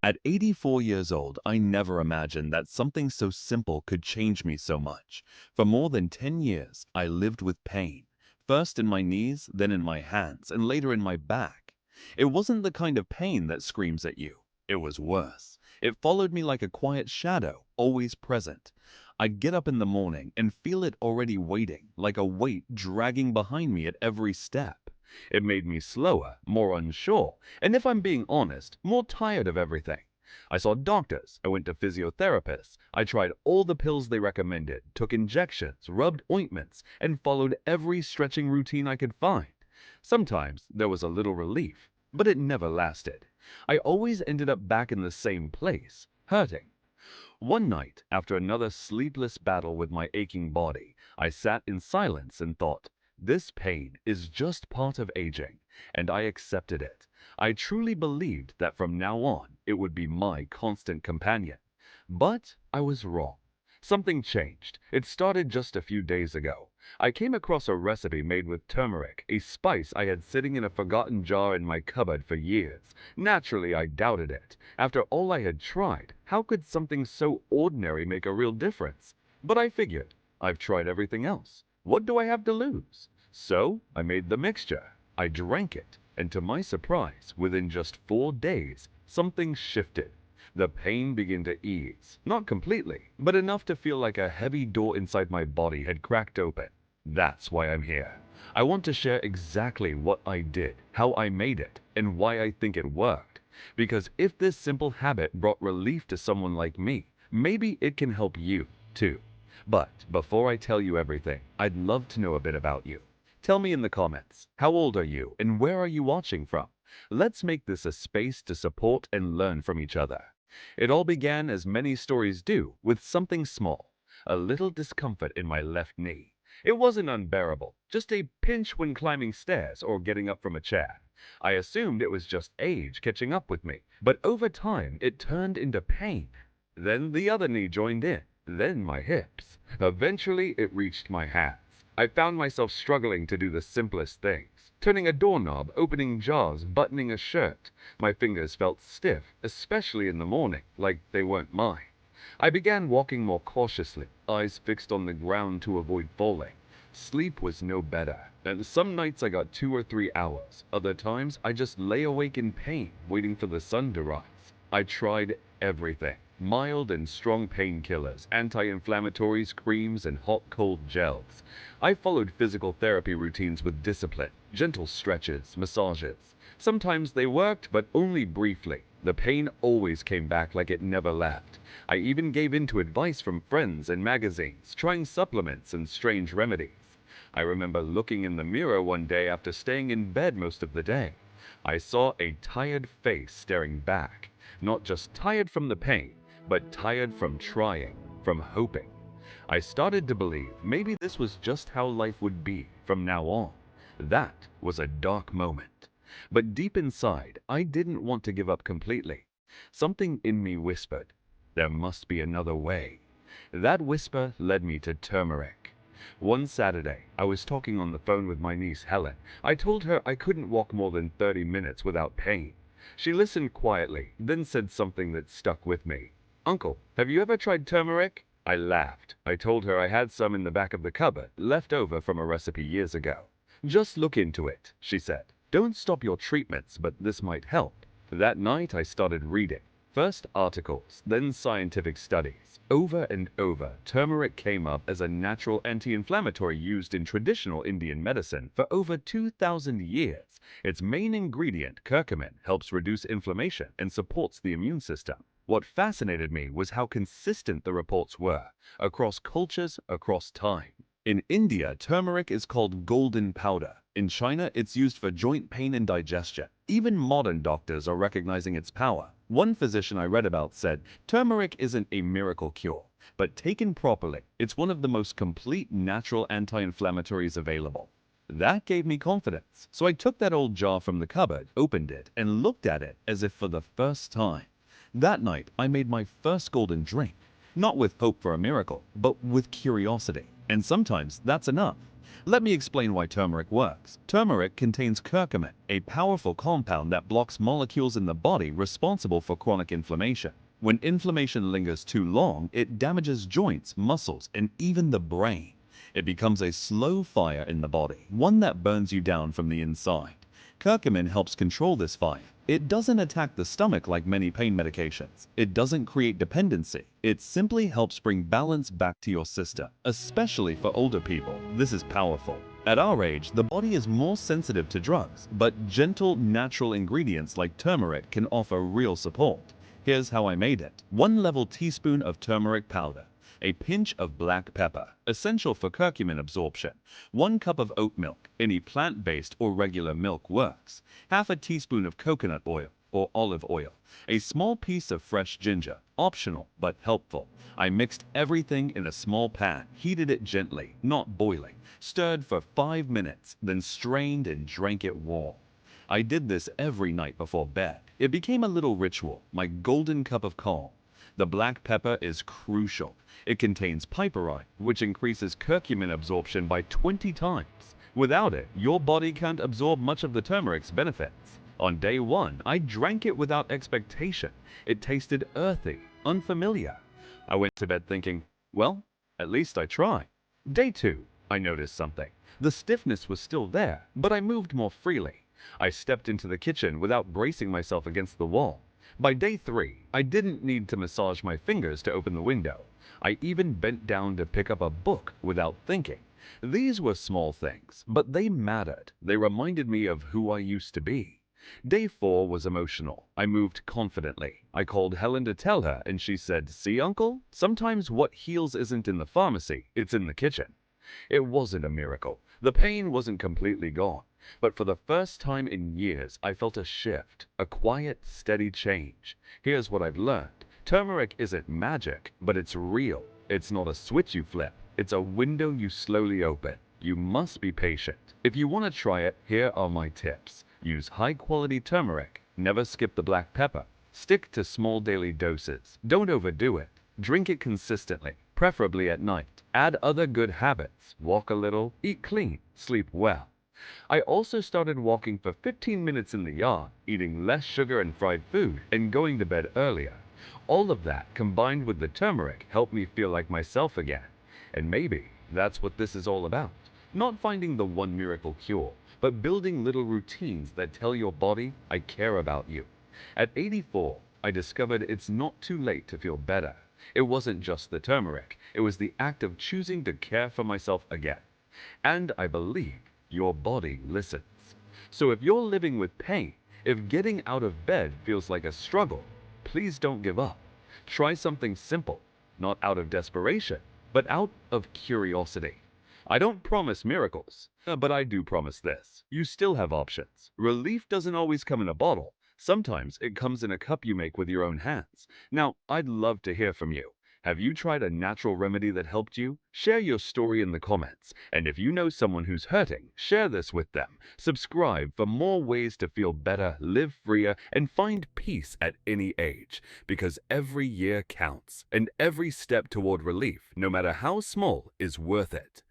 At 84 years old, I never imagined that something so simple could change me so much. For more than 10 years, I lived with pain, first in my knees, then in my hands, and later in my back. It wasn't the kind of pain that screams at you. It was worse. It followed me like a quiet shadow, always present. I'd get up in the morning and feel it already waiting, like a weight dragging behind me at every step. It made me slower, more unsure, and if I'm being honest, more tired of everything. I saw doctors, I went to physiotherapists, I tried all the pills they recommended, took injections, rubbed ointments, and followed every stretching routine I could find. Sometimes there was a little relief, but it never lasted. I always ended up back in the same place, hurting. One night, after another sleepless battle with my aching body, I sat in silence and thought, this pain is just part of aging, and I accepted it. I truly believed that from now on, it would be my constant companion. But I was wrong. Something changed. It started just a few days ago. I came across a recipe made with turmeric, a spice I had sitting in a forgotten jar in my cupboard for years. Naturally, I doubted it. After all I had tried, how could something so ordinary make a real difference? But I figured, I've tried everything else. What do I have to lose? So I made the mixture. I drank it, and to my surprise, within just 4 days, something shifted. The pain began to ease, not completely, but enough to feel like a heavy door inside my body had cracked open. That's why I'm here. I want to share exactly what I did, how I made it, and why I think it worked. Because if this simple habit brought relief to someone like me, maybe it can help you, too. But before I tell you everything, I'd love to know a bit about you. Tell me in the comments, how old are you and where are you watching from? Let's make this a space to support and learn from each other. It all began, as many stories do, with something small, a little discomfort in my left knee. It wasn't unbearable, just a pinch when climbing stairs or getting up from a chair. I assumed it was just age catching up with me, but over time it turned into pain. Then the other knee joined in, then my hips. Eventually it reached my hands. I found myself struggling to do the simplest things. Turning a doorknob, opening jars, buttoning a shirt. My fingers felt stiff, especially in the morning, like they weren't mine. I began walking more cautiously, eyes fixed on the ground to avoid falling. Sleep was no better, and some nights I got 2 or 3 hours. Other times I just lay awake in pain, waiting for the sun to rise. I tried everything. Mild and strong painkillers, anti-inflammatories, creams, and hot-cold gels. I followed physical therapy routines with discipline, gentle stretches, massages. Sometimes they worked, but only briefly. The pain always came back like it never left. I even gave in to advice from friends and magazines, trying supplements and strange remedies. I remember looking in the mirror one day after staying in bed most of the day. I saw a tired face staring back, not just tired from the pain, but tired from trying, from hoping. I started to believe maybe this was just how life would be from now on. That was a dark moment. But deep inside, I didn't want to give up completely. Something in me whispered, there must be another way. That whisper led me to turmeric. One Saturday, I was talking on the phone with my niece Helen. I told her I couldn't walk more than 30 minutes without pain. She listened quietly, then said something that stuck with me. Uncle, have you ever tried turmeric? I laughed. I told her I had some in the back of the cupboard, left over from a recipe years ago. Just look into it, she said. Don't stop your treatments, but this might help. That night I started reading. First articles, then scientific studies. Over and over, turmeric came up as a natural anti-inflammatory used in traditional Indian medicine for over 2,000 years. Its main ingredient, curcumin, helps reduce inflammation and supports the immune system. What fascinated me was how consistent the reports were, across cultures, across time. In India, turmeric is called golden powder. In China, it's used for joint pain and digestion. Even modern doctors are recognizing its power. One physician I read about said, turmeric isn't a miracle cure, but taken properly, it's one of the most complete natural anti-inflammatories available. That gave me confidence. So I took that old jar from the cupboard, opened it, and looked at it as if for the first time. That night, I made my first golden drink, not with hope for a miracle, but with curiosity. And sometimes that's enough. Let me explain why turmeric works. Turmeric contains curcumin, a powerful compound that blocks molecules in the body responsible for chronic inflammation. When inflammation lingers too long, it damages joints, muscles, and even the brain. It becomes a slow fire in the body, one that burns you down from the inside. Curcumin helps control this fire. It doesn't attack the stomach like many pain medications. It doesn't create dependency. It simply helps bring balance back to your system. Especially for older people, this is powerful. At our age, the body is more sensitive to drugs, but gentle, natural ingredients like turmeric can offer real support. Here's how I made it. 1 level teaspoon of turmeric powder. A pinch of black pepper, essential for curcumin absorption. 1 cup of oat milk, any plant-based or regular milk works. Half a teaspoon of coconut oil or olive oil. A small piece of fresh ginger, optional but helpful. I mixed everything in a small pan, heated it gently, not boiling, stirred for 5 minutes, then strained and drank it warm. I did this every night before bed. It became a little ritual, my golden cup of calm. The black pepper is crucial. It contains piperine, which increases curcumin absorption by 20 times. Without it, your body can't absorb much of the turmeric's benefits. On day 1, I drank it without expectation. It tasted earthy, unfamiliar. I went to bed thinking, well, at least I tried. Day 2, I noticed something. The stiffness was still there, but I moved more freely. I stepped into the kitchen without bracing myself against the wall. By day 3, I didn't need to massage my fingers to open the window. I even bent down to pick up a book without thinking. These were small things, but they mattered. They reminded me of who I used to be. Day 4 was emotional. I moved confidently. I called Helen to tell her, and she said, "See, Uncle? Sometimes what heals isn't in the pharmacy, it's in the kitchen." It wasn't a miracle. The pain wasn't completely gone. But for the first time in years, I felt a shift, a quiet, steady change. Here's what I've learned. Turmeric isn't magic, but it's real. It's not a switch you flip. It's a window you slowly open. You must be patient. If you want to try it, here are my tips. Use high-quality turmeric. Never skip the black pepper. Stick to small daily doses. Don't overdo it. Drink it consistently, preferably at night. Add other good habits. Walk a little, eat clean, sleep well. I also started walking for 15 minutes in the yard, eating less sugar and fried food, and going to bed earlier. All of that, combined with the turmeric, helped me feel like myself again. And maybe that's what this is all about. Not finding the one miracle cure, but building little routines that tell your body, I care about you. At 84, I discovered it's not too late to feel better. It wasn't just the turmeric, it was the act of choosing to care for myself again. And I believe your body listens. So if you're living with pain, if getting out of bed feels like a struggle, please don't give up. Try something simple, not out of desperation, but out of curiosity. I don't promise miracles, but I do promise this. You still have options. Relief doesn't always come in a bottle. Sometimes it comes in a cup you make with your own hands. Now, I'd love to hear from you. Have you tried a natural remedy that helped you? Share your story in the comments. And if you know someone who's hurting, share this with them. Subscribe for more ways to feel better, live freer, and find peace at any age. Because every year counts, and every step toward relief, no matter how small, is worth it.